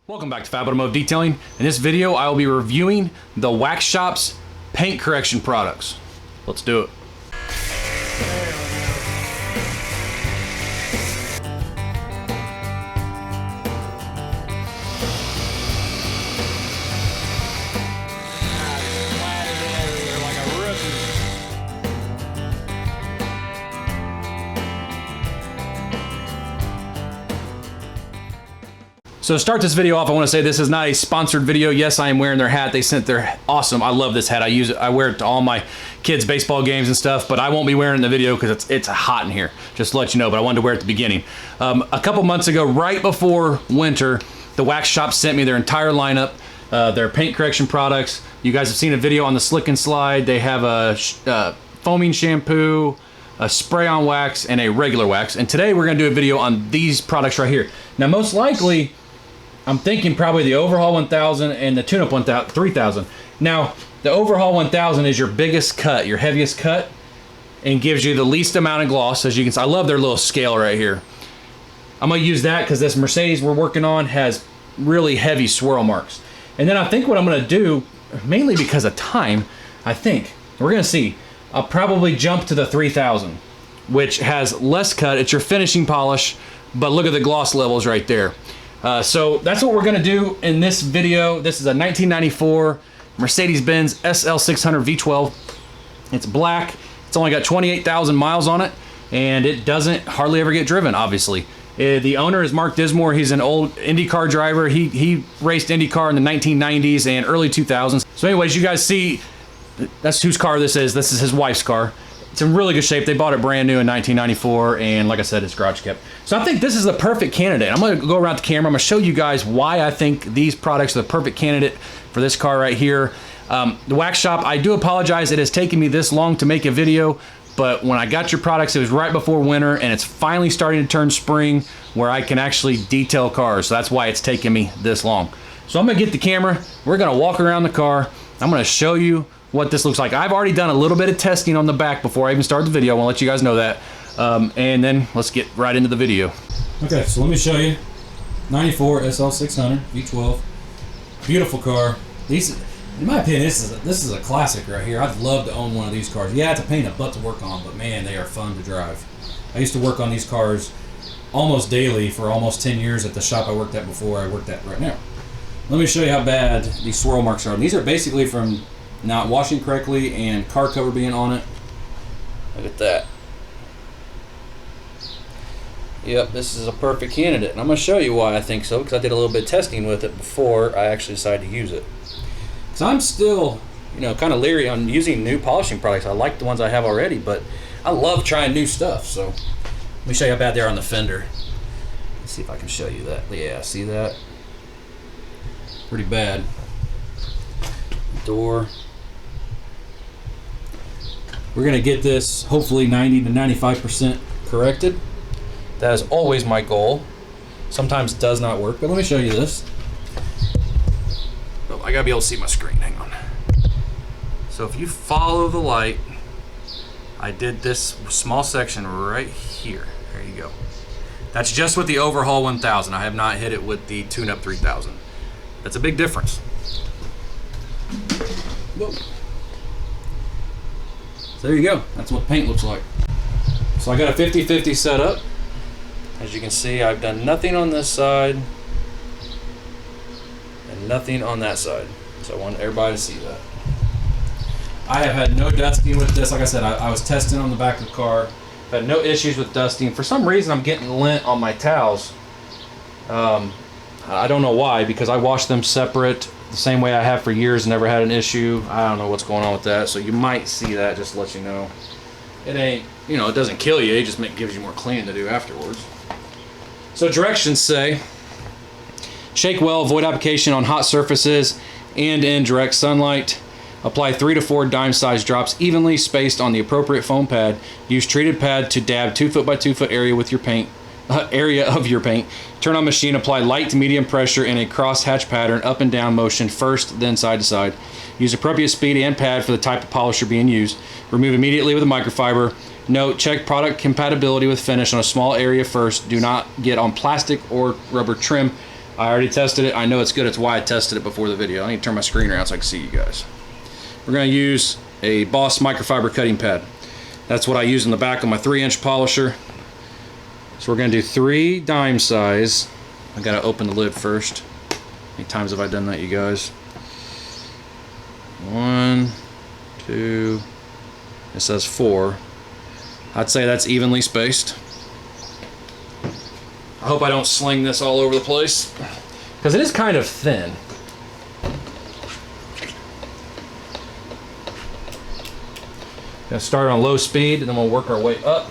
Welcome back to FAB Automotive Detailing. In this video, I will be reviewing the Wax Shop's paint correction products. Let's do it. So to start this video off, I want to say this is not a sponsored video. Yes, I am wearing their hat. They sent their awesome. I love this hat. I use it. I wear it to all my kids' baseball games and stuff, but I won't be wearing it in the video because it's hot in here, just to let you know, but I wanted to wear it at the beginning. A couple months ago, right before winter, the Wax Shop sent me their entire lineup, their paint correction products. You guys have seen a video on the Slick and Slide. They have a foaming shampoo, a spray-on wax, and a regular wax. And today we're going to do a video on these products right here. Now, most likely, I'm thinking probably the Overhaul 1000 and the Tune-Up 3000. Now, the Overhaul 1000 is your biggest cut, your heaviest cut, and gives you the least amount of gloss, as you can see. I love their little scale right here. I'm going to use that because this Mercedes we're working on has really heavy swirl marks. And then I think what I'm going to do, mainly because of time, I think, we're going to see, I'll probably jump to the 3000, which has less cut. It's your finishing polish, but look at the gloss levels right there. So that's what we're gonna do in this video. This is a 1994 Mercedes-Benz SL600 V12. It's black. It's only got 28,000 miles on it, and it doesn't hardly ever get driven, obviously. The owner is Mark Dismore. He's an old IndyCar driver. He raced IndyCar in the 1990s and early 2000s. So anyways, you guys see, that's whose car this is. This is his wife's car. It's in really good shape. They bought it brand new in 1994, and like I said, it's garage kept. So I think this is the perfect candidate. I'm going to go around the camera. I'm going to show you guys why I think these products are the perfect candidate for this car right here. The Wax Shop, I do apologize. It has taken me this long to make a video, but when I got your products, it was right before winter, and it's finally starting to turn spring where I can actually detail cars. So that's why it's taken me this long. So I'm going to get the camera. We're going to walk around the car. I'm going to show you what this looks like. I've already done a little bit of testing on the back before I even start the video. I want to let you guys know that. And then let's get right into the video. Okay, so let me show you. 94 SL600 V12. Beautiful car. These, in my opinion, this is a classic right here. I'd love to own one of these cars. Yeah, it's a pain in the butt to work on, but man, they are fun to drive. I used to work on these cars almost daily for almost 10 years at the shop I worked at before I worked at right now. Let me show you how bad these swirl marks are. These are basically from not washing correctly and car cover being on it. Look at that. Yep, this is a perfect candidate, and I'm going to show you why I think so, because I did a little bit of testing with it before I actually decided to use it. Because I'm still, kind of leery on using new polishing products. I like the ones I have already, but I love trying new stuff. So let me show you how bad they are on the fender. Let's see if I can show you that. Yeah, see that? Pretty bad. Door. We're going to get this hopefully 90 to 95% corrected. That is always my goal. Sometimes it does not work, but let me show you this. Oh, I got to be able to see my screen. Hang on. So if you follow the light, I did this small section right here. There you go. That's just with the Overhaul 1000. I have not hit it with the Tune-Up 3000. That's a big difference. Whoa. So there you go. That's what paint looks like. So I got a 50-50 set up. As you can see, I've done nothing on this side and nothing on that side. So I want everybody to see that. I have had no dusting with this. Like I said, I was testing on the back of the car. I've had no issues with dusting. For some reason, I'm getting lint on my towels. I don't know why, because I wash them separate the same way I have for years, never had an issue. I don't know what's going on with that, so you might see that, just to let you know. It ain't, it doesn't kill you, it just gives you more cleaning to do afterwards. So directions say, shake well, avoid application on hot surfaces and in direct sunlight. Apply 3 to 4 dime-sized drops evenly spaced on the appropriate foam pad. Use treated pad to dab 2 foot by 2 foot area with your paint. Area of your paint. Turn on machine, apply light to medium pressure in a cross-hatch pattern, up and down motion first, then side to side. Use appropriate speed and pad for the type of polisher being used. Remove immediately with a microfiber. Note, check product compatibility with finish on a small area first. Do not get on plastic or rubber trim I already tested it. I know it's good. It's why I tested it before the video. I need to turn my screen around so I can see you guys. We're going to use a Boss microfiber cutting pad. That's what I use in the back of my 3-inch polisher. So we're going to do 3 dime size. I got to open the lid first. How many times have I done that, you guys? 1, 2, it says 4. I'd say that's evenly spaced. I hope I don't sling this all over the place, because it is kind of thin. Gonna start on low speed and then we'll work our way up.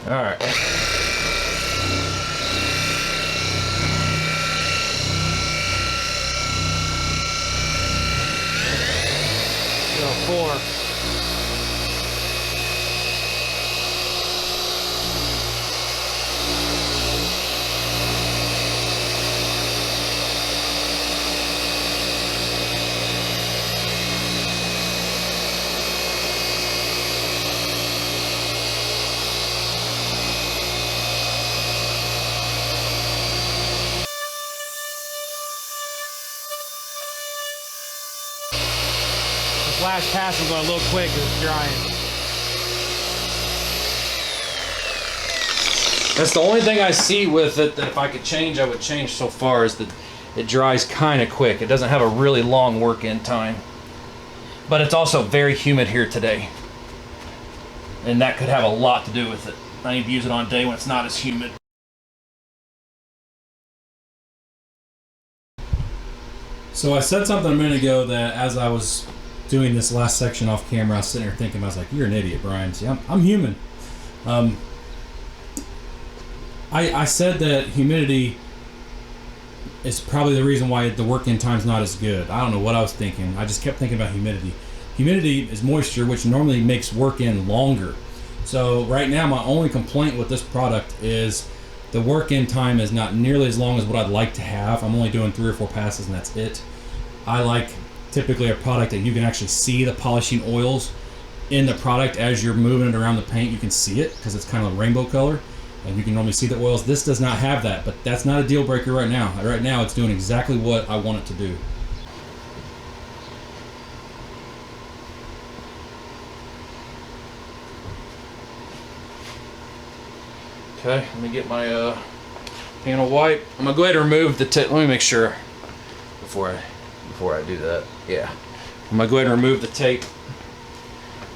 All right. So 4. Last pass was going a little quick because it's drying. That's the only thing I see with it that if I could change, I would change so far, is that it dries kind of quick. It doesn't have a really long work-in time. But it's also very humid here today. And that could have a lot to do with it. I need to use it on a day when it's not as humid. So I said something a minute ago that as I was doing this last section off camera, I was sitting there thinking, I was like, you're an idiot, Brian. See, I'm human. I said that humidity is probably the reason why the work-in time's not as good. I don't know what I was thinking. I just kept thinking about humidity. Humidity is moisture, which normally makes work-in longer. So right now, my only complaint with this product is the work-in time is not nearly as long as what I'd like to have. I'm only doing 3 or 4 passes and that's it. I like typically a product that you can actually see the polishing oils in the product as you're moving it around the paint. You can see it because it's kind of a rainbow color and you can normally see the oils. This does not have that, but that's not a deal breaker right now. Right now it's doing exactly what I want it to do. Okay, let me get my panel wipe. I'm gonna go ahead and remove the tape. Let me make sure before I do that. Yeah, I'm gonna go ahead and remove the tape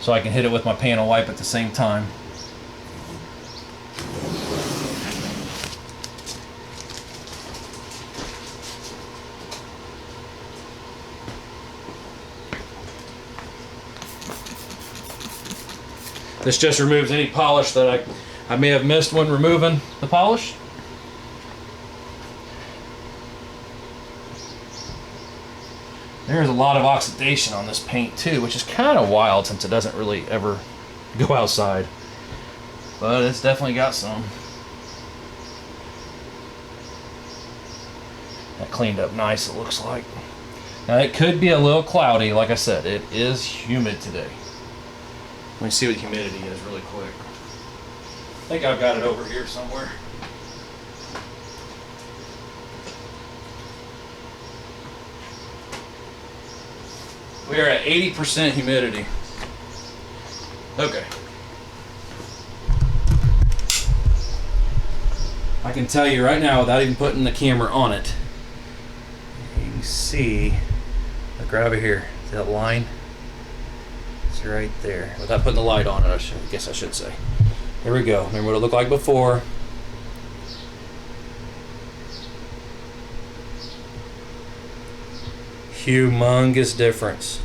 so I can hit it with my panel wipe at the same time. This just removes any polish that I may have missed when removing the polish. There's a lot of oxidation on this paint too, which is kind of wild since it doesn't really ever go outside. But it's definitely got some. That cleaned up nice, it looks like. Now it could be a little cloudy, like I said, it is humid today. Let me see what humidity is really quick. I think I've got it over here somewhere. We are at 80% humidity. Okay. I can tell you right now without even putting the camera on it. You can see, I'll grab it here, that line. It's right there. Without putting the light on it, I guess I should say. Here we go. Remember what it looked like before. Humongous difference.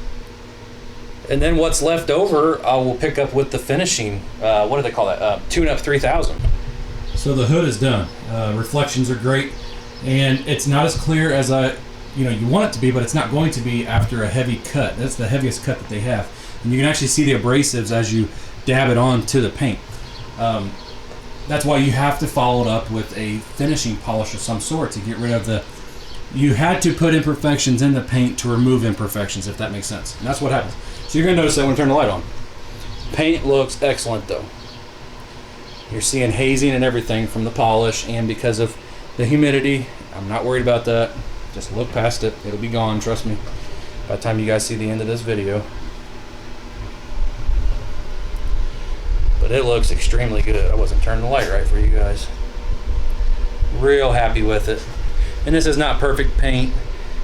And then what's left over, I will pick up with the finishing. What do they call that? Tune-up 3000. So the hood is done. Reflections are great, and it's not as clear as you want it to be, but it's not going to be after a heavy cut. That's the heaviest cut that they have, and you can actually see the abrasives as you dab it onto the paint. That's why you have to follow it up with a finishing polish of some sort to get rid of the. You had to put imperfections in the paint to remove imperfections, if that makes sense. And that's what happens. So you're going to notice that when I turn the light on. Paint looks excellent though. You're seeing hazing and everything from the polish, and because of the humidity, I'm not worried about that. Just look past it. It'll be gone, trust me, by the time you guys see the end of this video. But it looks extremely good. I wasn't turning the light right for you guys. Real happy with it. And this is not perfect paint.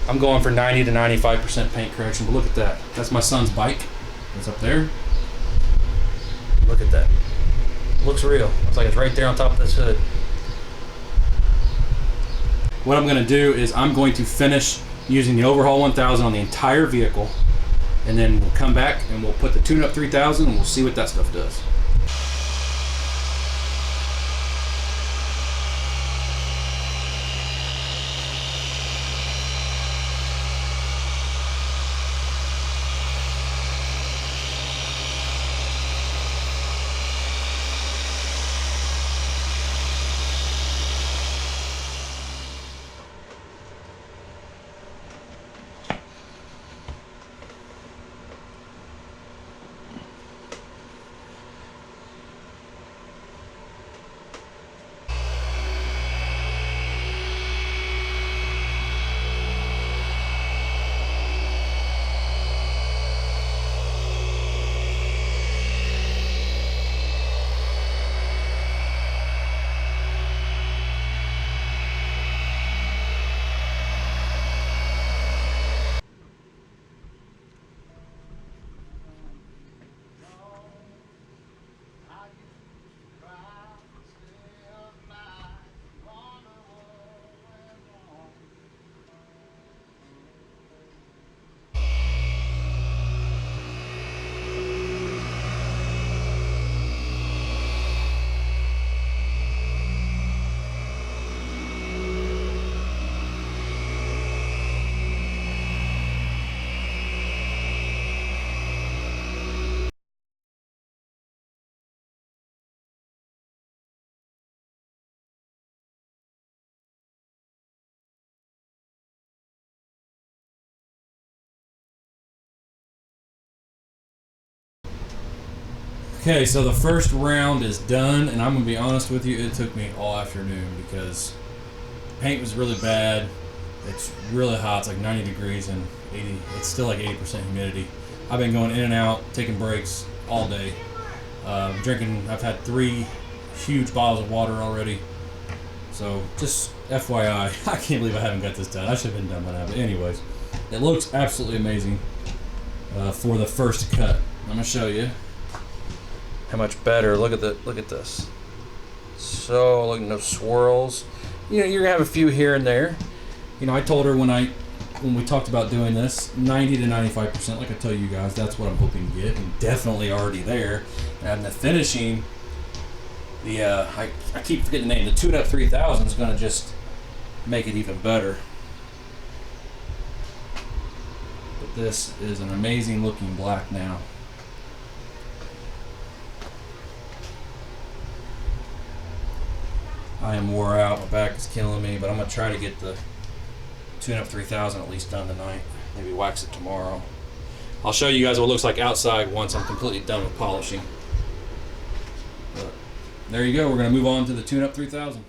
I'm going for 90 to 95% paint correction, but look at that. That's my son's bike. It's up there. Look at that. Looks real. Looks like it's right there on top of this hood. What I'm going to do is I'm going to finish using the Overhaul 1000 on the entire vehicle, and then we'll come back and we'll put the Tune-Up 3000 and we'll see what that stuff does. Okay, so the first round is done, and I'm going to be honest with you, it took me all afternoon because paint was really bad. It's really hot, it's like 90 degrees and 80, it's still like 80% humidity. I've been going in and out, taking breaks all day. I've had 3 huge bottles of water already. So just FYI, I can't believe I haven't got this done. I should have been done by now, but anyways, it looks absolutely amazing for the first cut. I'm going to show you how much better. Look at this. So look at those swirls. You know, you're gonna have a few here and there. You know, I told her when we talked about doing this, 90 to 95%, like I tell you guys, that's what I'm hoping to get, and definitely already there. And the finishing, I keep forgetting the name, the Tune-Up 3000 is gonna just make it even better. But this is an amazing looking black now. I am wore out, my back is killing me, but I'm going to try to get the Tune-Up 3000 at least done tonight. Maybe wax it tomorrow. I'll show you guys what it looks like outside once I'm completely done with polishing. But there you go, we're going to move on to the Tune-Up 3000.